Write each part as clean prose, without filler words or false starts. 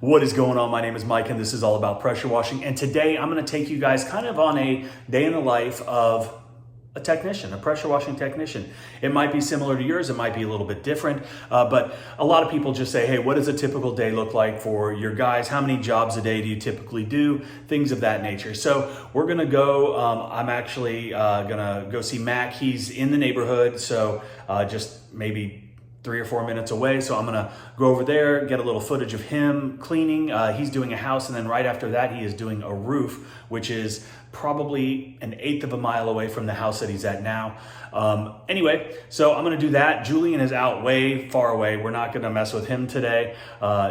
What is going on? My name is Mike and this is all about pressure washing. And today I'm going to take you guys kind of on a day in the life of a technician, a pressure washing technician. It might be similar to yours, it might be a little bit different, but a lot of people just say, hey, what does a typical day look like for your guys? How many jobs a day do you typically do? Things of that nature. So we're gonna go, I'm actually gonna go see Mac. He's in the neighborhood, so just maybe 3 or 4 minutes away. So I'm gonna go over there, get a little footage of him cleaning. He's doing a house, and then right after that, he is doing a roof, which is probably 1/8 of a mile away from the house that he's at now. Anyway, so I'm gonna do that. Julian is out way far away. We're not gonna mess with him today,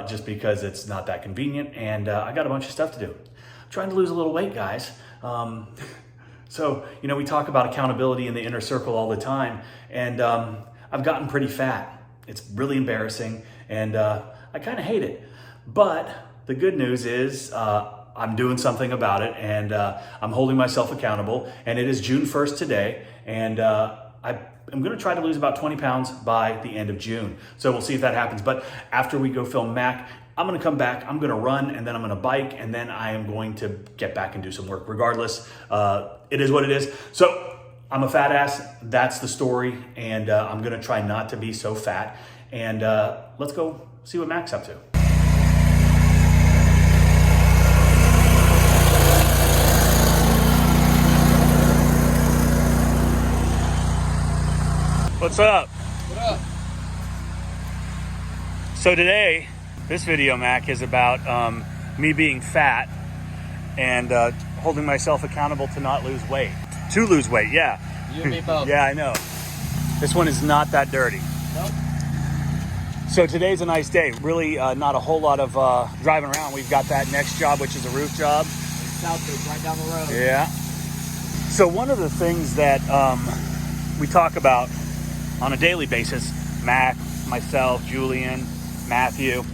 just because it's not that convenient. And I got a bunch of stuff to do. I'm trying to lose a little weight, guys. So, you know, we talk about accountability in the inner circle all the time, and I've gotten pretty fat. It's really embarrassing, and I kind of hate it. But the good news is I'm doing something about it, and I'm holding myself accountable. And it is June 1st today, and I'm going to try to lose about 20 pounds by the end of June. So we'll see if that happens. But after we go film Mac, I'm going to come back, I'm going to run, and then I'm going to bike, and then I am going to get back and do some work. Regardless, it is what it is. So I'm a fat ass, that's the story, and I'm gonna try not to be so fat. And let's go see what Mac's up to. What's up? What up? So today, this video, Mac, is about me being fat and holding myself accountable to not lose weight. To lose weight, yeah. You and me both. Yeah, I know. This one is not that dirty. Nope. So today's a nice day. Really not a whole lot of driving around. We've got that next job, which is a roof job. Southbridge, right down the road. Yeah. So one of the things that we talk about on a daily basis, Mac, myself, Julian, Matthew,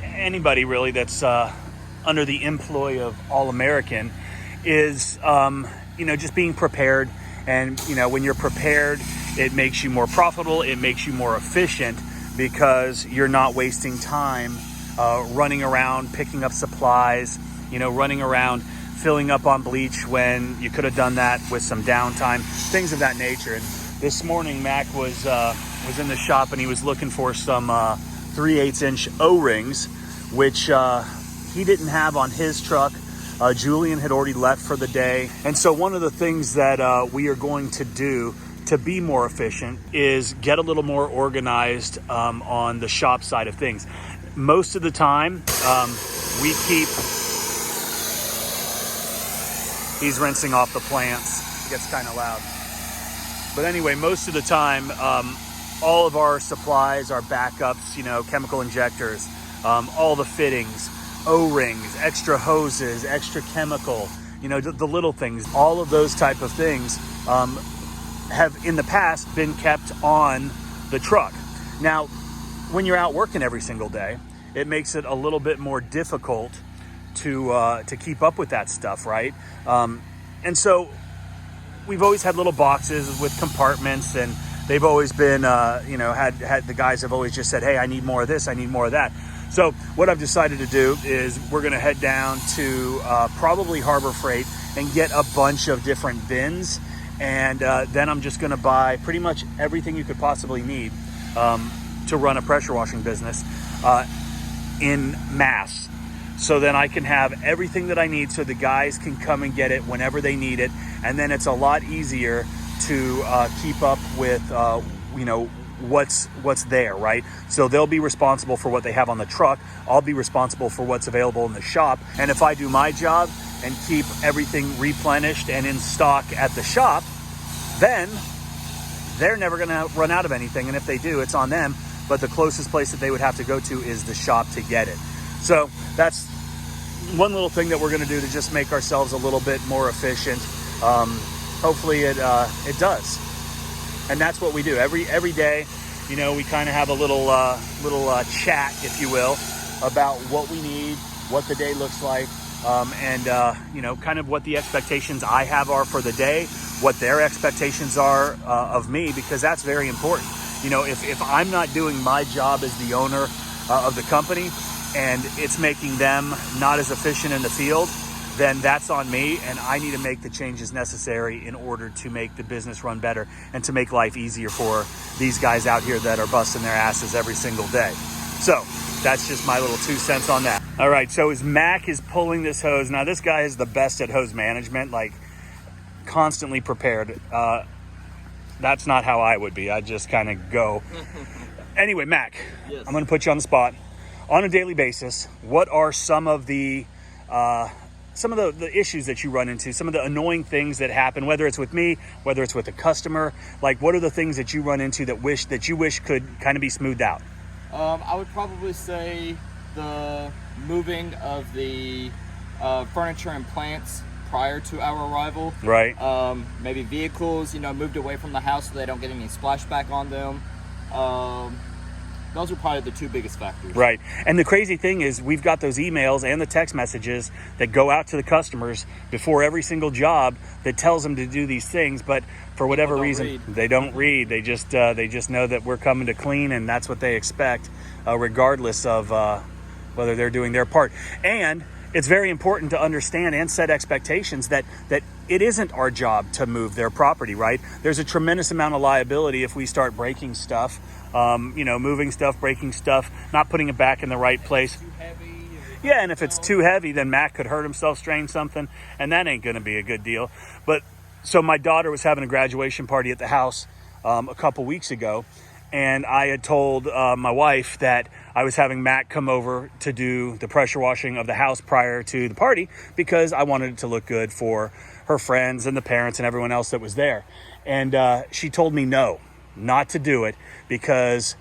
anybody really that's under the employ of All-American, is you know, just being prepared. And you know, when you're prepared, it makes you more profitable, it makes you more efficient, because you're not wasting time running around picking up supplies, you know, running around filling up on bleach when you could have done that with some downtime, things of that nature. And this morning Mac was in the shop, and he was looking for some 3/8 inch O-rings, which he didn't have on his truck. Julian had already left for the day. And so one of the things that we are going to do to be more efficient is get a little more organized on the shop side of things. Most of the time, we keep... He's rinsing off the plants. It gets kind of loud. But anyway, most of the time, all of our supplies, our backups, you know, chemical injectors, all the fittings, O-rings, extra hoses, extra chemical, you know, the little things, all of those type of things have in the past been kept on the truck. Now, when you're out working every single day, it makes it a little bit more difficult to keep up with that stuff, right? And so we've always had little boxes with compartments, and they've always been, you know, had the guys have always just said, hey, I need more of this, I need more of that. So what I've decided to do is we're going to head down to probably Harbor Freight and get a bunch of different bins. And then I'm just going to buy pretty much everything you could possibly need to run a pressure washing business in mass. So then I can have everything that I need, so the guys can come and get it whenever they need it. And then it's a lot easier to keep up with, you know, what's there, right? So they'll be responsible for what they have on the truck. I'll be responsible for what's available in the shop. And if I do my job and keep everything replenished and in stock at the shop, then they're never going to run out of anything. And if they do, it's on them. But the closest place that they would have to go to is the shop to get it. So that's one little thing that we're going to do to just make ourselves a little bit more efficient. Hopefully it does. And that's what we do every day. You know, we kind of have a little chat, if you will, about what we need, what the day looks like, and you know, kind of what the expectations I have are for the day, what their expectations are of me, because that's very important. You know, if I'm not doing my job as the owner of the company, and it's making them not as efficient in the field, then that's on me, and I need to make the changes necessary in order to make the business run better and to make life easier for these guys out here that are busting their asses every single day. So that's just my little 2 cents on that. All right, so as Mac is pulling this hose, now this guy is the best at hose management, like constantly prepared. That's not how I would be. I just kind of go. Anyway, Mac, Yes. I'm going to put you on the spot. On a daily basis, what are some of the issues that you run into, some of the annoying things that happen, whether it's with me, whether it's with a customer? Like, what are the things that you run into that you wish could kind of be smoothed out? I would probably say the moving of the furniture and plants prior to our arrival. Right. Maybe vehicles, moved away from the house so they don't get any splashback on them. Those are probably the 2 biggest factors. Right. And the crazy thing is we've got those emails and the text messages that go out to the customers before every single job that tells them to do these things, but for whatever reason, they don't read. They just know that we're coming to clean, and that's what they expect, regardless of whether they're doing their part. And it's very important to understand and set expectations that it isn't our job to move their property, right? There's a tremendous amount of liability if we start breaking stuff, moving stuff, breaking stuff, not putting it back in the right place. Too heavy. Yeah, and if it's too heavy, then Mac could hurt himself, strain something, and that ain't going to be a good deal. But so my daughter was having a graduation party at the house a couple weeks ago, and I had told my wife that I was having Mac come over to do the pressure washing of the house prior to the party because I wanted it to look good for her friends and the parents and everyone else that was there. And she told me no, not to do it because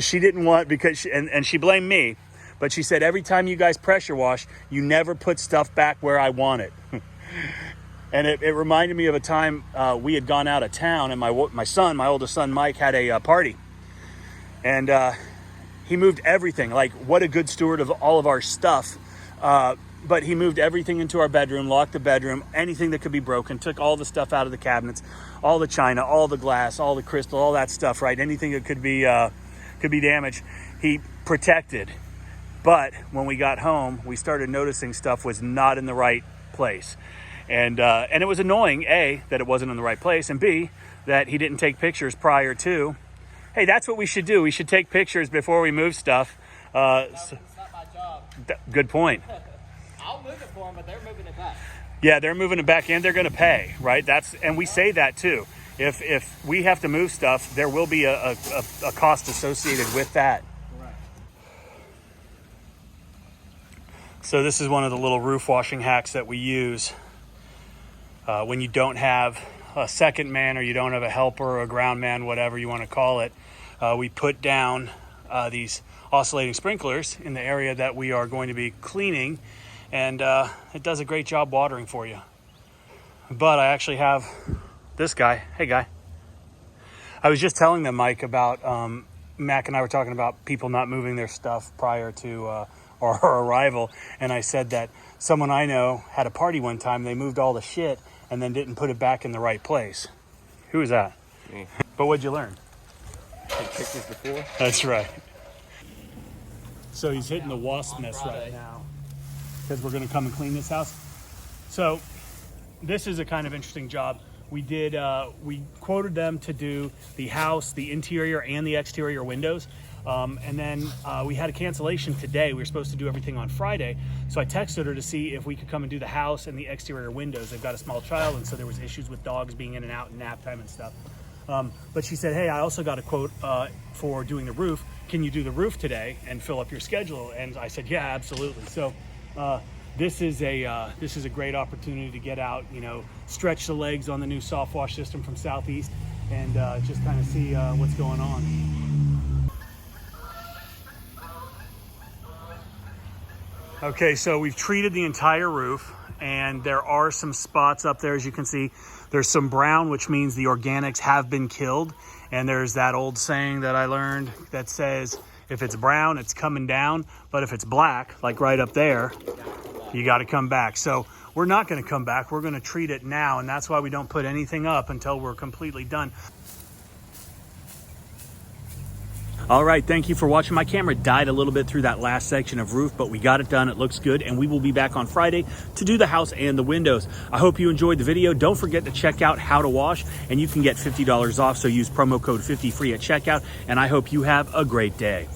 she didn't want, and she blamed me, but she said, every time you guys pressure wash, you never put stuff back where I want it. And it reminded me of a time we had gone out of town, and my oldest son, Mike, had a party. And he moved everything, like what a good steward of all of our stuff. But he moved everything into our bedroom, locked the bedroom, anything that could be broken, took all the stuff out of the cabinets, all the china, all the glass, all the crystal, all that stuff, right? Anything that could be damaged, he protected. But when we got home, we started noticing stuff was not in the right place. And it was annoying, A, that it wasn't in the right place, and B, that he didn't take pictures prior to. Hey, that's what we should do. We should take pictures before we move stuff. It's not my job. Good point. I'll move it for them, but they're moving it back. Yeah, they're moving it back and they're going to pay, right? And we say that too. If we have to move stuff, there will be a cost associated with that. Right. So this is one of the little roof washing hacks that we use when you don't have a second man or you don't have a helper or a ground man, whatever you want to call it. We put down these oscillating sprinklers in the area that we are going to be cleaning, and it does a great job watering for you. But I actually have this guy. Hey, guy. I was just telling them, Mike, about Mac and I were talking about people not moving their stuff prior to our arrival, and I said that someone I know had a party one time. They moved all the shit and then didn't put it back in the right place. Who was that? Me. But what'd you learn? Take pictures before. That's right. So he's hitting the wasp nest right now because we're going to come and clean this house. So this is a kind of interesting job. We quoted them to do the house, the interior and the exterior windows. And then we had a cancellation today. We were supposed to do everything on Friday. So I texted her to see if we could come and do the house and the exterior windows. They've got a small child, and so there was issues with dogs being in and out and nap time and stuff. But she said, hey, I also got a quote for doing the roof. Can you do the roof today and fill up your schedule? And I said, yeah, absolutely. So this is a great opportunity to get out, stretch the legs on the new soft wash system from Southeast and just kind of see what's going on. Okay, so we've treated the entire roof, and there are some spots up there, as you can see. There's some brown, which means the organics have been killed. And there's that old saying that I learned that says, if it's brown, it's coming down. But if it's black, like right up there, you got to come back. So we're not going to come back. We're going to treat it now. And that's why we don't put anything up until we're completely done. All right, thank you for watching. My camera died a little bit through that last section of roof, but we got it done. It looks good, and we will be back on Friday to do the house and the windows. I hope you enjoyed the video. Don't forget to check out How to Wash, and you can get $50 off, so use promo code 50FREE at checkout, and I hope you have a great day.